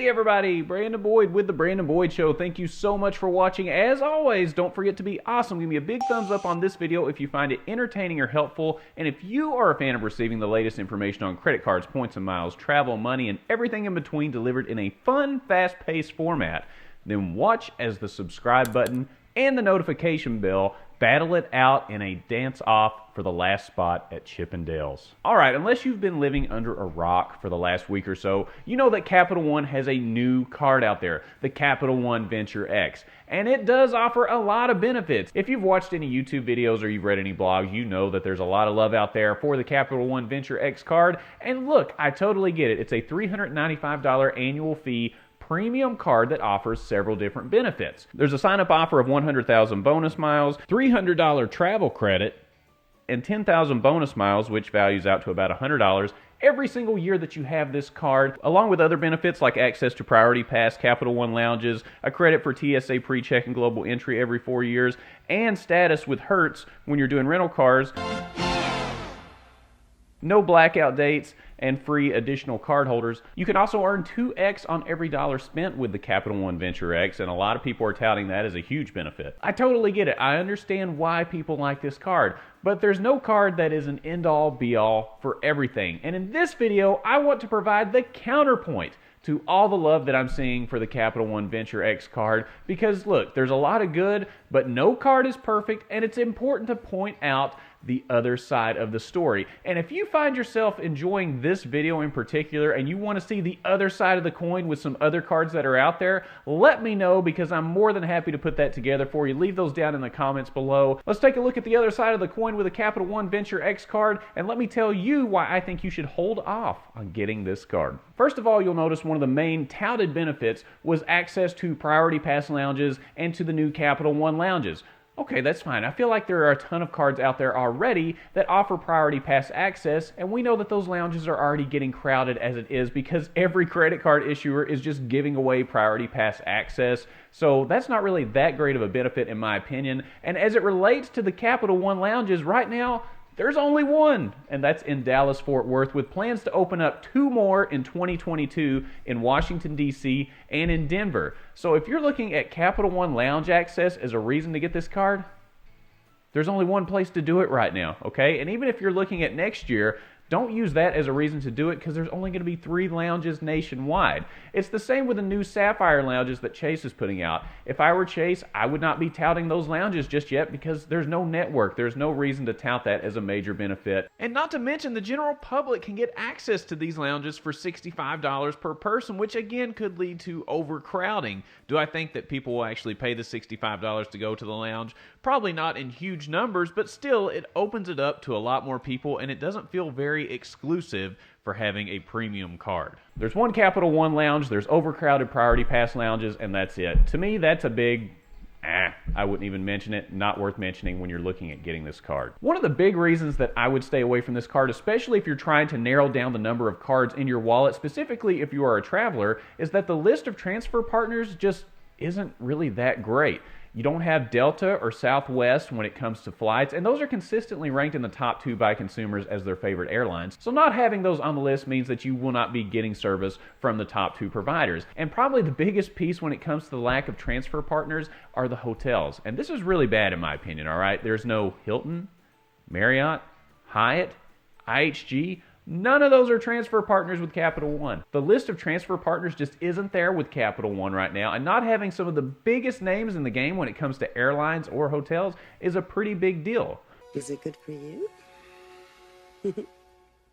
Hey everybody, Brandon Boyd with The Brandon Boyd Show. Thank you so much for watching. As always, don't forget to be awesome. Give me a big thumbs up on this video if you find it entertaining or helpful. And if you are a fan of receiving the latest information on credit cards, points and miles, travel, money, and everything in between delivered in a fun, fast-paced format, then watch as the subscribe button and the notification bell battle it out in a dance-off for the last spot at Chippendales. Alright, unless you've been living under a rock for the last week or so, you know that Capital One has a new card out there, the Capital One Venture X. And it does offer a lot of benefits. If you've watched any YouTube videos or you've read any blogs, you know that there's a lot of love out there for the Capital One Venture X card. And look, I totally get it. It's a $395 annual fee premium card that offers several different benefits. There's a sign-up offer of 100,000 bonus miles, $300 travel credit, and 10,000 bonus miles, which values out to about $100 every single year that you have this card, along with other benefits like access to Priority Pass, Capital One lounges, a credit for TSA pre-check and global entry every 4 years, and status with Hertz when you're doing rental cars, no blackout dates, and free additional card holders. You can also earn 2x on every dollar spent with the Capital One Venture X, and a lot of people are touting that as a huge benefit. I totally get it. I understand why people like this card, but there's no card that is an end-all, be-all for everything. And in this video, I want to provide the counterpoint to all the love that I'm seeing for the Capital One Venture X card, because look, there's a lot of good, but no card is perfect, and it's important to point out the other side of the story. And if you find yourself enjoying this video in particular and you want to see the other side of the coin with some other cards that are out there, let me know, because I'm more than happy to put that together for you. Leave those down in the comments below. Let's take a look at the other side of the coin with a Capital One Venture X card, and let me tell you why I think you should hold off on getting this card. First of all, you'll notice one of the main touted benefits was access to Priority Pass lounges and to the new Capital One lounges. Okay, that's fine. I feel like there are a ton of cards out there already that offer Priority Pass access, and we know that those lounges are already getting crowded as it is because every credit card issuer is just giving away Priority Pass access. So that's not really that great of a benefit in my opinion. And as it relates to the Capital One lounges, right now, there's only one, and that's in Dallas-Fort Worth, with plans to open up 2 more in 2022 in Washington, D.C. and in Denver. So if you're looking at Capital One lounge access as a reason to get this card, there's only one place to do it right now, okay? And even if you're looking at next year, don't use that as a reason to do it, because there's only going to be 3 lounges nationwide. It's the same with the new Sapphire lounges that Chase is putting out. If I were Chase, I would not be touting those lounges just yet, because there's no network. There's no reason to tout that as a major benefit. And not to mention, the general public can get access to these lounges for $65 per person, which again could lead to overcrowding. Do I think that people will actually pay the $65 to go to the lounge? Probably not in huge numbers, but still, it opens it up to a lot more people, and it doesn't feel very exclusive for having a premium card. There's one Capital One lounge, there's overcrowded Priority Pass lounges, and that's it. To me, that's a big I wouldn't even mention it, not worth mentioning when you're looking at getting this card. One of the big reasons that I would stay away from this card, especially if you're trying to narrow down the number of cards in your wallet, specifically if you are a traveler, is that the list of transfer partners just isn't really that great. You don't have Delta or Southwest when it comes to flights, and those are consistently ranked in the top 2 by consumers as their favorite airlines. So not having those on the list means that you will not be getting service from the top 2 providers. And probably the biggest piece when it comes to the lack of transfer partners are the hotels. And this is really bad in my opinion, all right? There's no Hilton, Marriott, Hyatt, IHG. None of those are transfer partners with Capital One. The list of transfer partners just isn't there with Capital One right now, and not having some of the biggest names in the game when it comes to airlines or hotels is a pretty big deal. Is it good for you?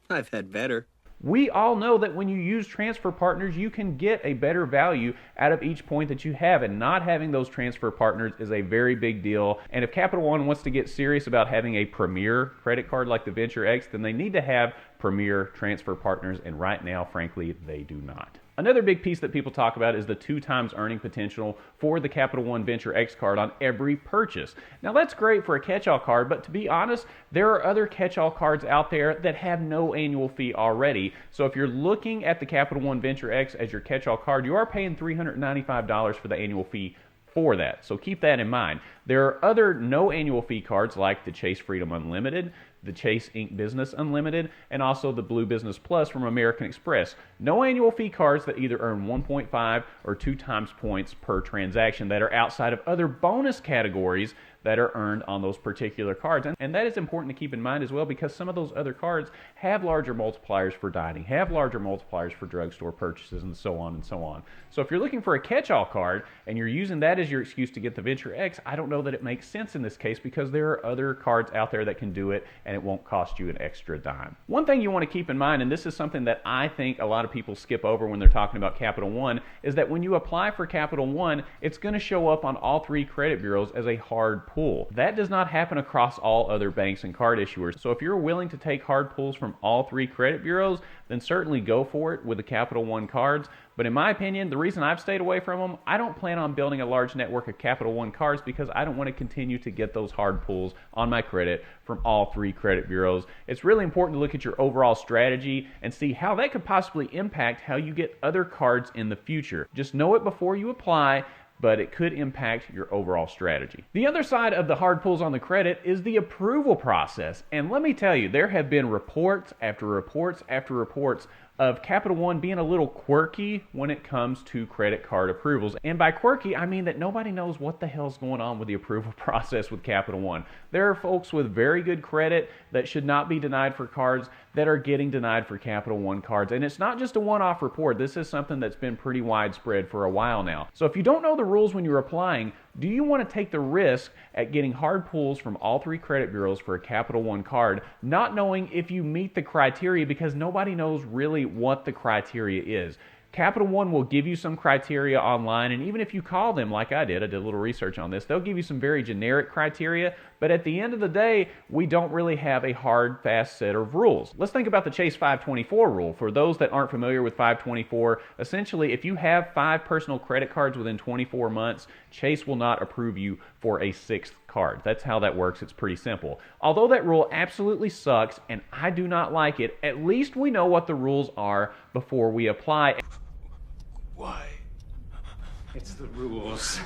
I've had better. We all know that when you use transfer partners, you can get a better value out of each point that you have, and not having those transfer partners is a very big deal. And if Capital One wants to get serious about having a premier credit card like the Venture X, then they need to have premier transfer partners, and right now, frankly, they do not. Another big piece that people talk about is the 2 times earning potential for the Capital One Venture X card on every purchase. Now that's great for a catch-all card, but to be honest, there are other catch-all cards out there that have no annual fee already. So if you're looking at the Capital One Venture X as your catch-all card, you are paying $395 for the annual fee for that. So keep that in mind. There are other no annual fee cards like the Chase Freedom Unlimited, the Chase Ink Business Unlimited, and also the Blue Business Plus from American Express. No annual fee cards that either earn 1.5 or 2 times points per transaction that are outside of other bonus categories that are earned on those particular cards. And that is important to keep in mind as well, because some of those other cards have larger multipliers for dining, have larger multipliers for drugstore purchases, and so on and so on. So if you're looking for a catch-all card and you're using that as your excuse to get the Venture X, I don't know that it makes sense in this case, because there are other cards out there that can do it and it won't cost you an extra dime. One thing you want to keep in mind, and this is something that I think a lot of people skip over when they're talking about Capital One, is that when you apply for Capital One, it's going to show up on all 3 credit bureaus as a hard pull. That does not happen across all other banks and card issuers. So if you're willing to take hard pulls from all 3 credit bureaus, then certainly go for it with the Capital One cards. But in my opinion, the reason I've stayed away from them, I don't plan on building a large network of Capital One cards, because I don't want to continue to get those hard pulls on my credit from all 3 credit bureaus. It's really important to look at your overall strategy and see how that could possibly impact how you get other cards in the future. Just know it before you apply, but it could impact your overall strategy. The other side of the hard pulls on the credit is the approval process. And let me tell you, there have been reports after reports after reports of Capital One being a little quirky when it comes to credit card approvals. And by quirky, I mean that nobody knows what the hell's going on with the approval process with Capital One. There are folks with very good credit that should not be denied for cards that are getting denied for Capital One cards. And it's not just a one-off report. This is something that's been pretty widespread for a while now. So if you don't know the rules when you're applying, do you want to take the risk at getting hard pulls from all 3 credit bureaus for a Capital One card, not knowing if you meet the criteria, because nobody knows really what the criteria is? Capital One will give you some criteria online, and even if you call them like I did a little research on this, they'll give you some very generic criteria, but at the end of the day, we don't really have a hard, fast set of rules. Let's think about the Chase 524 rule. For those that aren't familiar with 524, essentially, if you have 5 personal credit cards within 24 months, Chase will not approve you for a 6th card. That's how that works. It's pretty simple. Although that rule absolutely sucks, and I do not like it, at least we know what the rules are before we apply. Why? It's the rules.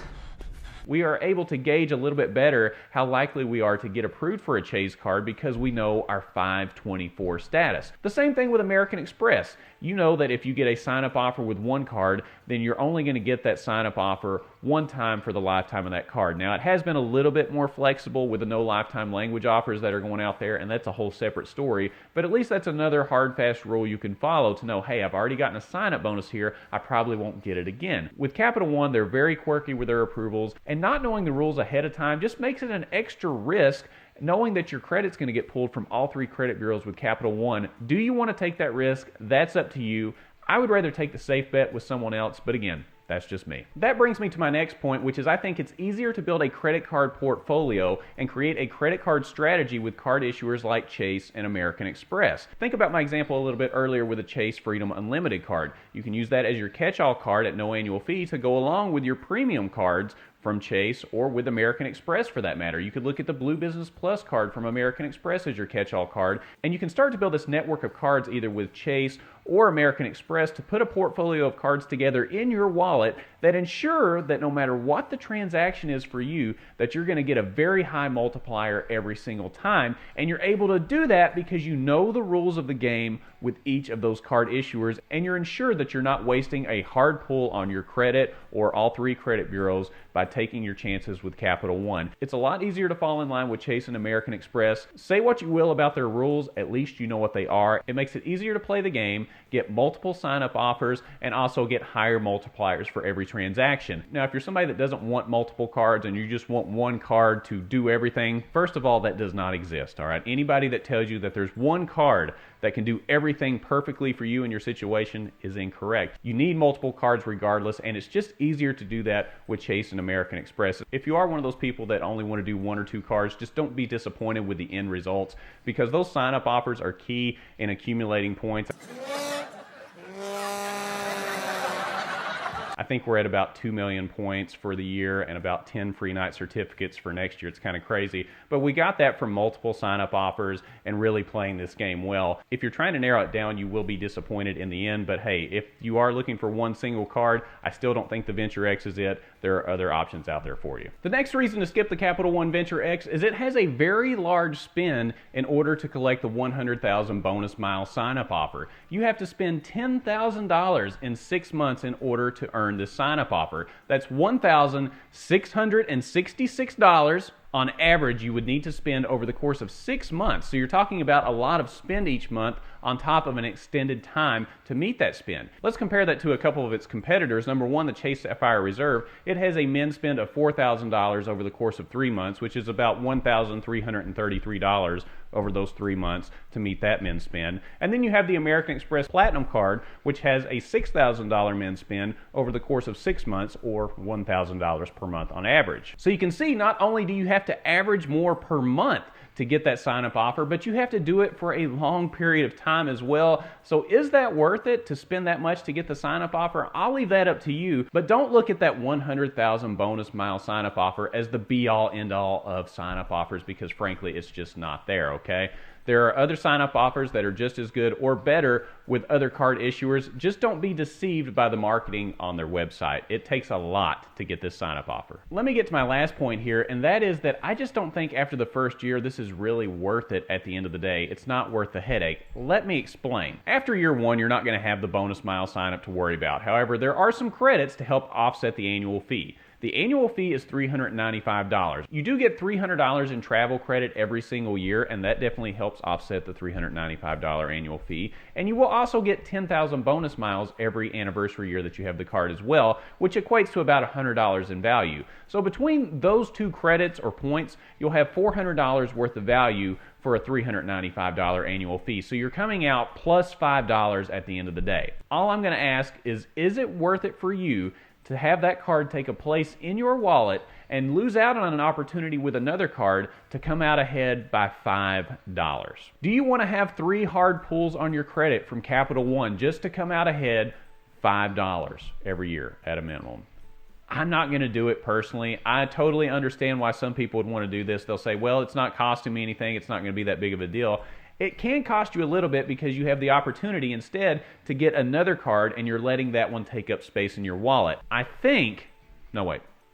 We are able to gauge a little bit better how likely we are to get approved for a Chase card because we know our 524 status. The same thing with American Express. You know that if you get a sign-up offer with one card, then you're only going to get that sign-up offer one time for the lifetime of that card. Now, it has been a little bit more flexible with the no lifetime language offers that are going out there, and that's a whole separate story, but at least that's another hard, fast rule you can follow to know, hey, I've already gotten a sign-up bonus here, I probably won't get it again. With Capital One, they're very quirky with their approvals, and not knowing the rules ahead of time just makes it an extra risk. Knowing that your credit's going to get pulled from all 3 credit bureaus with Capital One, do you want to take that risk? That's up to you. I would rather take the safe bet with someone else, but again, that's just me. That brings me to my next point, which is I think it's easier to build a credit card portfolio and create a credit card strategy with card issuers like Chase and American Express. Think about my example a little bit earlier with the Chase Freedom Unlimited card. You can use that as your catch-all card at no annual fee to go along with your premium cards from Chase or with American Express for that matter. You could look at the Blue Business Plus card from American Express as your catch-all card, and you can start to build this network of cards either with Chase or American Express to put a portfolio of cards together in your wallet that ensure that no matter what the transaction is for you, that you're going to get a very high multiplier every single time. And you're able to do that because you know the rules of the game with each of those card issuers, and you're ensured that you're not wasting a hard pull on your credit or all 3 credit bureaus by taking your chances with Capital One. It's a lot easier to fall in line with Chase and American Express. Say what you will about their rules, at least you know what they are. It makes it easier to play the game, get multiple sign-up offers, and also get higher multipliers for every transaction. Now, if you're somebody that doesn't want multiple cards and you just want one card to do everything, first of all, that does not exist, all right? Anybody that tells you that there's one card that can do everything perfectly for you in your situation is incorrect. You need multiple cards regardless, and it's just easier to do that with Chase and American Express. If you are one of those people that only want to do 1 or 2 cards, just don't be disappointed with the end results, because those sign-up offers are key in accumulating points. I think we're at about 2 million points for the year and about 10 free night certificates for next year. It's kind of crazy, but we got that from multiple sign-up offers and really playing this game well. If you're trying to narrow it down, you will be disappointed in the end, but hey, if you are looking for one single card, I still don't think the Venture X is it. There are other options out there for you. The next reason to skip the Capital One Venture X is it has a very large spend in order to collect the 100,000 bonus mile sign-up offer. You have to spend $10,000 in 6 months in order to earn this sign-up offer. That's $1,666 on average you would need to spend over the course of 6 months. So you're talking about a lot of spend each month on top of an extended time to meet that spend. Let's compare that to a couple of its competitors. Number one, the Chase Sapphire Reserve. It has a min spend of $4,000 over the course of 3 months, which is about $1,333 over those 3 months to meet that min spend. And then you have the American Express Platinum Card, which has a $6,000 min spend over the course of 6 months, or $1,000 per month on average. So you can see, not only do you have to average more per month to get that sign-up offer, but you have to do it for a long period of time as well. So is that worth it to spend that much to get the sign-up offer? I'll leave that up to you, but don't look at that 100,000 bonus mile sign-up offer as the be-all end-all of sign-up offers, because frankly it's just not there, okay? There are other sign-up offers that are just as good or better with other card issuers. Just don't be deceived by the marketing on their website. It takes a lot to get this sign-up offer. Let me get to my last point here, and that is that I just don't think after the first year this is really worth it at the end of the day. It's not worth the headache. Let me explain. After year one, you're not going to have the bonus mile sign-up to worry about. However, there are some credits to help offset the annual fee. The annual fee is $395. You do get $300 in travel credit every single year, and that definitely helps offset the $395 annual fee. And you will also get 10,000 bonus miles every anniversary year that you have the card as well, which equates to about $100 in value. So between those two credits or points, you'll have $400 worth of value for a $395 annual fee. So you're coming out plus $5 at the end of the day. All I'm going to ask is it worth it for you to have that card take a place in your wallet and lose out on an opportunity with another card to come out ahead by $5? Do you want to have 3 hard pulls on your credit from Capital One just to come out ahead $5 every year at a minimum? I'm not going to do it personally. I totally understand why some people would want to do this. They'll say, well, it's not costing me anything. It's not going to be that big of a deal. It can cost you a little bit because you have the opportunity instead to get another card and you're letting that one take up space in your wallet.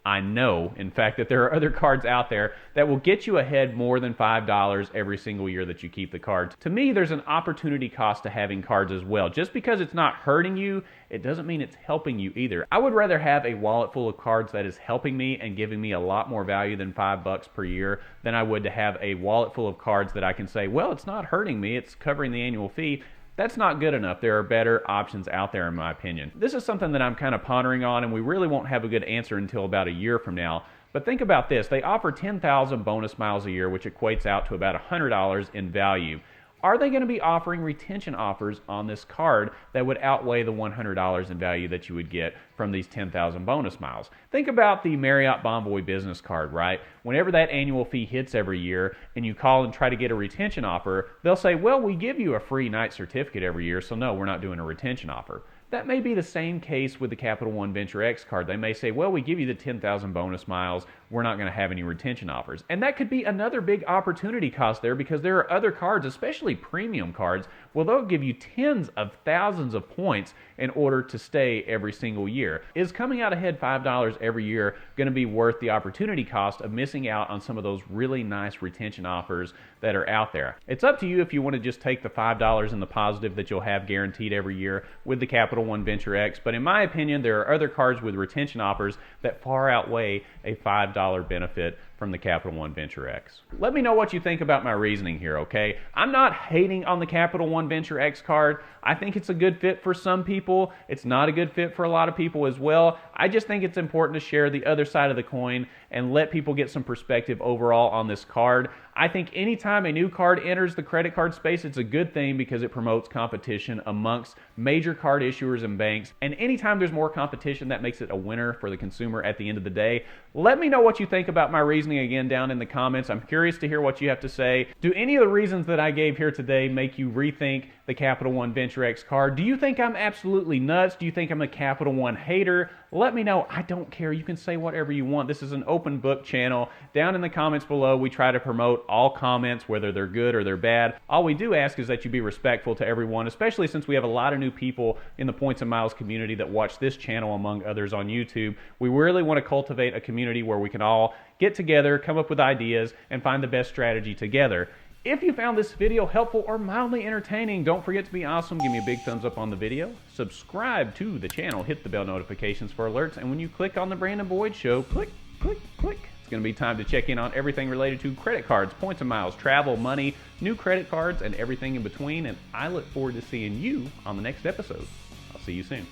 I know, in fact, that there are other cards out there that will get you ahead more than $5 every single year that you keep the card. To me, there's an opportunity cost to having cards as well. Just because it's not hurting you, it doesn't mean it's helping you either. I would rather have a wallet full of cards that is helping me and giving me a lot more value than $5 per year than I would to have a wallet full of cards that I can say, well, it's not hurting me, it's covering the annual fee. That's not good enough. There are better options out there, in my opinion. This is something that I'm kind of pondering on, and we really won't have a good answer until about a year from now. But think about this. They offer 10,000 bonus miles a year, which equates out to about $100 in value. Are they going to be offering retention offers on this card that would outweigh the $100 in value that you would get from these 10,000 bonus miles? Think about the Marriott Bonvoy business card, right? Whenever that annual fee hits every year and you call and try to get a retention offer, they'll say, well, we give you a free night certificate every year, so no, we're not doing a retention offer. That may be the same case with the Capital One Venture X card. They may say, well, we give you the 10,000 bonus miles. We're not going to have any retention offers. And that could be another big opportunity cost there, because there are other cards, especially premium cards, well, they'll give you tens of thousands of points in order to stay every single year. Is coming out ahead $5 every year going to be worth the opportunity cost of missing out on some of those really nice retention offers that are out there? It's up to you if you want to just take the $5 in the positive that you'll have guaranteed every year with the Capital One Venture X, but in my opinion, there are other cards with retention offers that far outweigh a $5 benefit from the Capital One Venture X. Let me know what you think about my reasoning here, okay? I'm not hating on the Capital One Venture X card. I think it's a good fit for some people. It's not a good fit for a lot of people as well. I just think it's important to share the other side of the coin and let people get some perspective overall on this card. I think anytime a new card enters the credit card space, it's a good thing because it promotes competition amongst major card issuers and banks. And anytime there's more competition, that makes it a winner for the consumer at the end of the day. Let me know what you think about my reasoning reasoning again down in the comments. I'm curious to hear what you have to say. Do any of the reasons that I gave here today make you rethink the Capital One Venture X card? Do you think I'm absolutely nuts? Do you think I'm a Capital One hater? Let me know. I don't care. You can say whatever you want. This is an open book channel. Down in the comments below, we try to promote all comments, whether they're good or they're bad. All we do ask is that you be respectful to everyone, especially since we have a lot of new people in the Points and Miles community that watch this channel among others on YouTube. We really want to cultivate a community where we can all get together, come up with ideas, and find the best strategy together. If you found this video helpful or mildly entertaining, don't forget to be awesome. Give me a big thumbs up on the video. Subscribe to the channel. Hit the bell notifications for alerts. And when you click on the Brandon Boyd Show, click, click, click. It's going to be time to check in on everything related to credit cards, points and miles, travel, money, new credit cards, and everything in between. And I look forward to seeing you on the next episode. I'll see you soon.